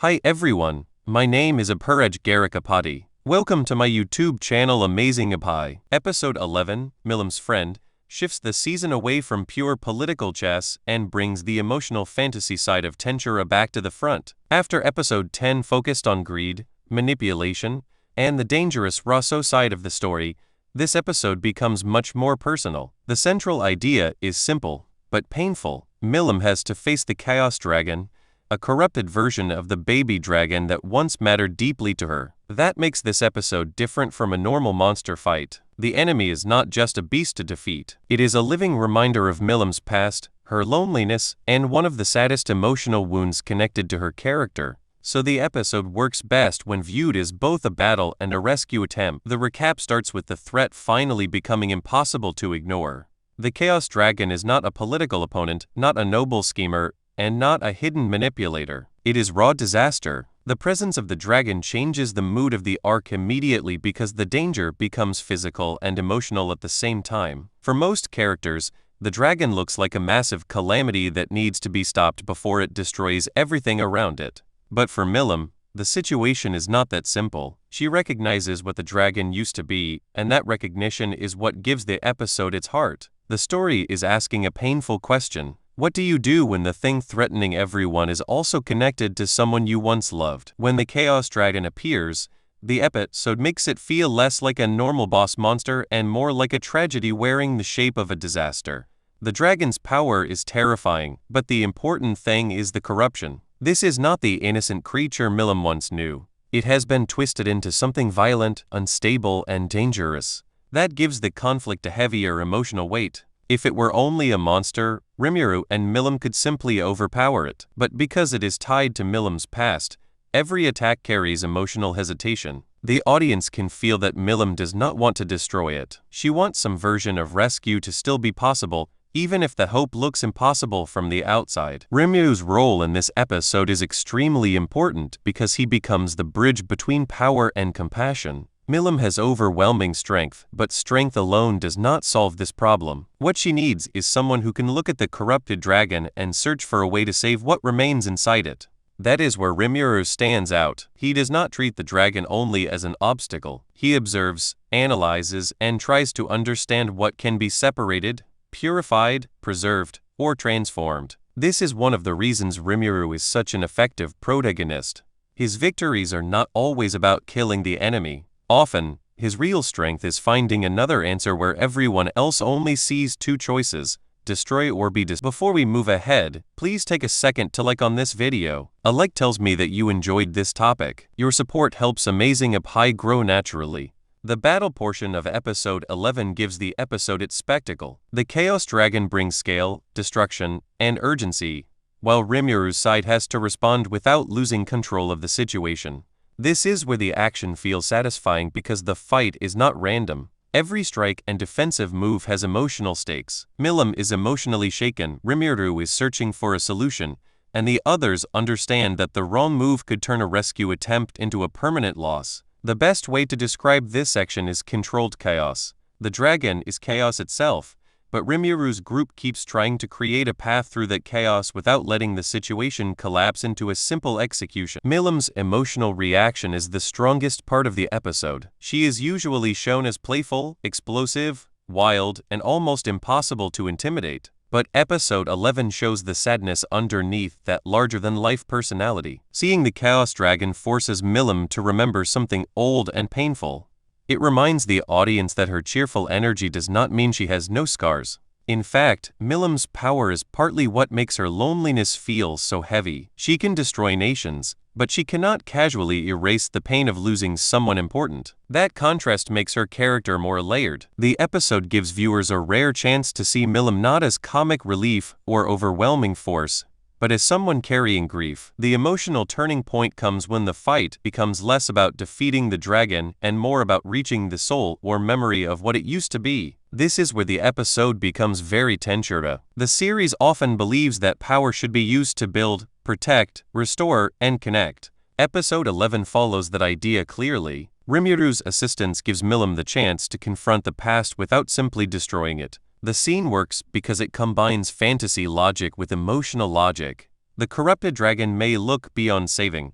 Hi everyone, my name is Apuraj Garikapati. Welcome to my YouTube channel Amazing Apai. Episode 11, Milam's Friend, shifts the season away from pure political chess and brings the emotional fantasy side of Tensura back to the front. After episode 10 focused on greed, manipulation, and the dangerous Rosso side of the story, this episode becomes much more personal. The central idea is simple, but painful. Milam has to face the Chaos Dragon, a corrupted version of the baby dragon that once mattered deeply to her. That makes this episode different from a normal monster fight. The enemy is not just a beast to defeat. It is a living reminder of Milam's past, her loneliness, and one of the saddest emotional wounds connected to her character. So the episode works best when viewed as both a battle and a rescue attempt. The recap starts with the threat finally becoming impossible to ignore. The Chaos Dragon is not a political opponent, not a noble schemer, and not a hidden manipulator. It is raw disaster. The presence of the dragon changes the mood of the arc immediately because the danger becomes physical and emotional at the same time. For most characters, the dragon looks like a massive calamity that needs to be stopped before it destroys everything around it. But for Milam, the situation is not that simple. She recognizes what the dragon used to be, and that recognition is what gives the episode its heart. The story is asking a painful question. What do you do when the thing threatening everyone is also connected to someone you once loved? When the Chaos Dragon appears, the episode makes it feel less like a normal boss monster and more like a tragedy wearing the shape of a disaster. The dragon's power is terrifying, but the important thing is the corruption. This is not the innocent creature Milam once knew. It has been twisted into something violent, unstable, and dangerous. That gives the conflict a heavier emotional weight. If it were only a monster, Rimuru and Milam could simply overpower it. But because it is tied to Milam's past, every attack carries emotional hesitation. The audience can feel that Milam does not want to destroy it. She wants some version of rescue to still be possible, even if the hope looks impossible from the outside. Rimuru's role in this episode is extremely important because he becomes the bridge between power and compassion. Milam has overwhelming strength, but strength alone does not solve this problem. What she needs is someone who can look at the corrupted dragon and search for a way to save what remains inside it. That is where Rimuru stands out. He does not treat the dragon only as an obstacle. He observes, analyzes, and tries to understand what can be separated, purified, preserved, or transformed. This is one of the reasons Rimuru is such an effective protagonist. His victories are not always about killing the enemy. Often, his real strength is finding another answer where everyone else only sees two choices: destroy or be destroyed. Before we move ahead, please take a second to like on this video. A like tells me that you enjoyed this topic. Your support helps Amazing Apai grow naturally. The battle portion of episode 11 gives the episode its spectacle. The Chaos Dragon brings scale, destruction, and urgency, while Rimuru's side has to respond without losing control of the situation. This is where the action feels satisfying because the fight is not random. Every strike and defensive move has emotional stakes. Milam is emotionally shaken, Rimuru is searching for a solution, and the others understand that the wrong move could turn a rescue attempt into a permanent loss. The best way to describe this section is controlled chaos. The dragon is chaos itself, but Rimuru's group keeps trying to create a path through that chaos without letting the situation collapse into a simple execution. Milam's emotional reaction is the strongest part of the episode. She is usually shown as playful, explosive, wild, and almost impossible to intimidate. But episode 11 shows the sadness underneath that larger-than-life personality. Seeing the Chaos Dragon forces Milam to remember something old and painful. It reminds the audience that her cheerful energy does not mean she has no scars. In fact, Milam's power is partly what makes her loneliness feel so heavy. She can destroy nations, but she cannot casually erase the pain of losing someone important. That contrast makes her character more layered. The episode gives viewers a rare chance to see Milam not as comic relief or overwhelming force, but as someone carrying grief. The emotional turning point comes when the fight becomes less about defeating the dragon and more about reaching the soul or memory of what it used to be. This is where the episode becomes very Tensura. The series often believes that power should be used to build, protect, restore, and connect. Episode 11 follows that idea clearly. Rimuru's assistance gives Milam the chance to confront the past without simply destroying it. The scene works because it combines fantasy logic with emotional logic. The corrupted dragon may look beyond saving,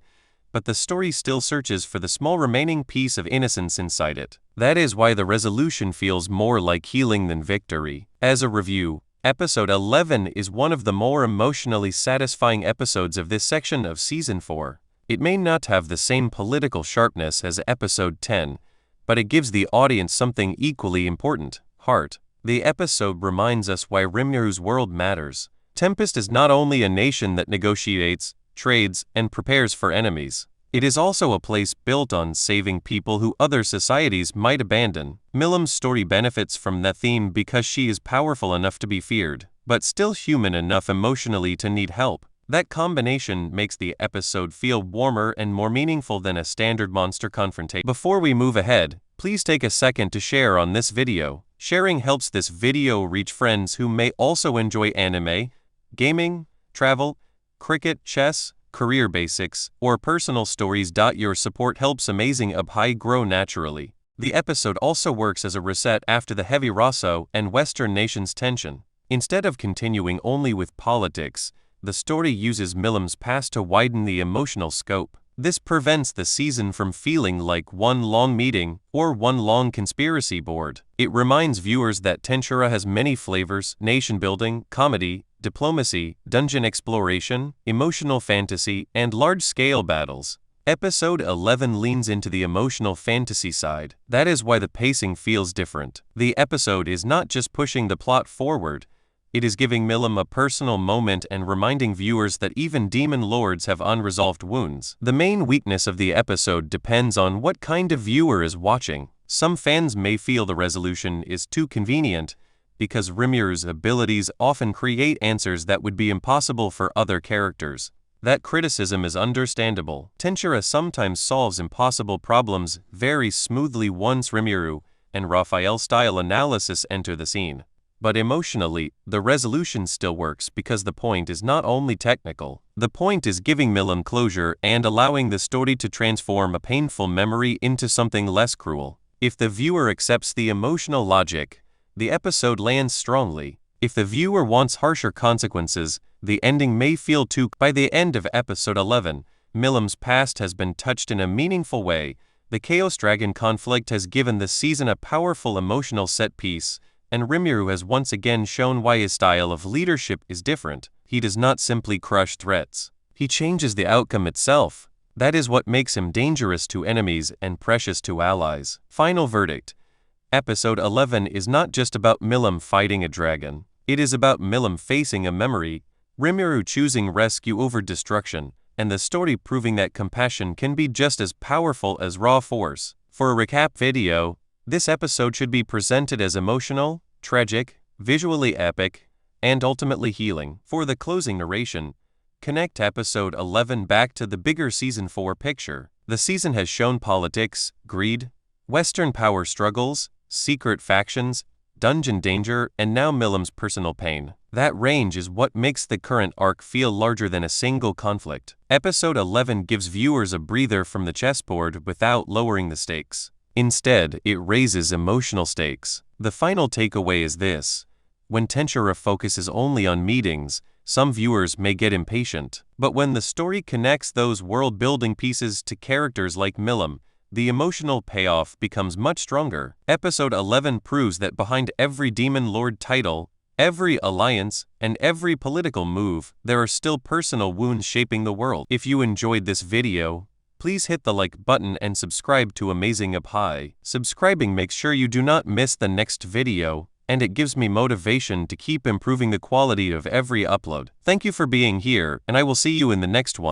but the story still searches for the small remaining piece of innocence inside it. That is why the resolution feels more like healing than victory. As a review, Episode 11 is one of the more emotionally satisfying episodes of this section of Season 4. It may not have the same political sharpness as Episode 10, but it gives the audience something equally important: heart. The episode reminds us why Rimru's world matters. Tempest is not only a nation that negotiates, trades, and prepares for enemies. It is also a place built on saving people who other societies might abandon. Milim's story benefits from that theme because she is powerful enough to be feared, but still human enough emotionally to need help. That combination makes the episode feel warmer and more meaningful than a standard monster confrontation. Before we move ahead, please take a second to share on this video. Sharing helps this video reach friends who may also enjoy anime, gaming, travel, cricket, chess, career basics, or personal stories. Your support helps Amazing Appy grow naturally. The episode also works as a reset after the heavy Rosso and Western nations tension. Instead of continuing only with politics, the story uses Milim's past to widen the emotional scope. This prevents the season from feeling like one long meeting or one long conspiracy board. It reminds viewers that Tensura has many flavors: nation building, comedy, diplomacy, dungeon exploration, emotional fantasy, and large-scale battles. Episode 11 leans into the emotional fantasy side. That is why the pacing feels different. The episode is not just pushing the plot forward, it is giving Milim a personal moment and reminding viewers that even demon lords have unresolved wounds. The main weakness of the episode depends on what kind of viewer is watching. Some fans may feel the resolution is too convenient, because Rimru's abilities often create answers that would be impossible for other characters. That criticism is understandable. Tensura sometimes solves impossible problems very smoothly once Rimuru and Raphael-style analysis enter the scene. But emotionally, the resolution still works because the point is not only technical. The point is giving Milim closure and allowing the story to transform a painful memory into something less cruel. If the viewer accepts the emotional logic, the episode lands strongly. If the viewer wants harsher consequences, the ending may feel too. By the end of Episode 11, Milim's past has been touched in a meaningful way. The Chaos Dragon conflict has given the season a powerful emotional set piece, and Rimuru has once again shown why his style of leadership is different. He does not simply crush threats. He changes the outcome itself. That is what makes him dangerous to enemies and precious to allies. Final verdict. Episode 11 is not just about Milim fighting a dragon. It is about Milim facing a memory, Rimuru choosing rescue over destruction, and the story proving that compassion can be just as powerful as raw force. For a recap video, this episode should be presented as emotional, tragic, visually epic, and ultimately healing. For the closing narration, connect Episode 11 back to the bigger Season 4 picture. The season has shown politics, greed, Western power struggles, secret factions, dungeon danger, and now Milim's personal pain. That range is what makes the current arc feel larger than a single conflict. Episode 11 gives viewers a breather from the chessboard without lowering the stakes. Instead, it raises emotional stakes. The final takeaway is this: when Tensura focuses only on meetings, some viewers may get impatient. But when the story connects those world-building pieces to characters like Milim, the emotional payoff becomes much stronger. Episode 11 proves that behind every Demon Lord title, every alliance, and every political move, there are still personal wounds shaping the world. If you enjoyed this video, please hit the like button and subscribe to Amazing Appy. Subscribing makes sure you do not miss the next video, and it gives me motivation to keep improving the quality of every upload. Thank you for being here, and I will see you in the next one.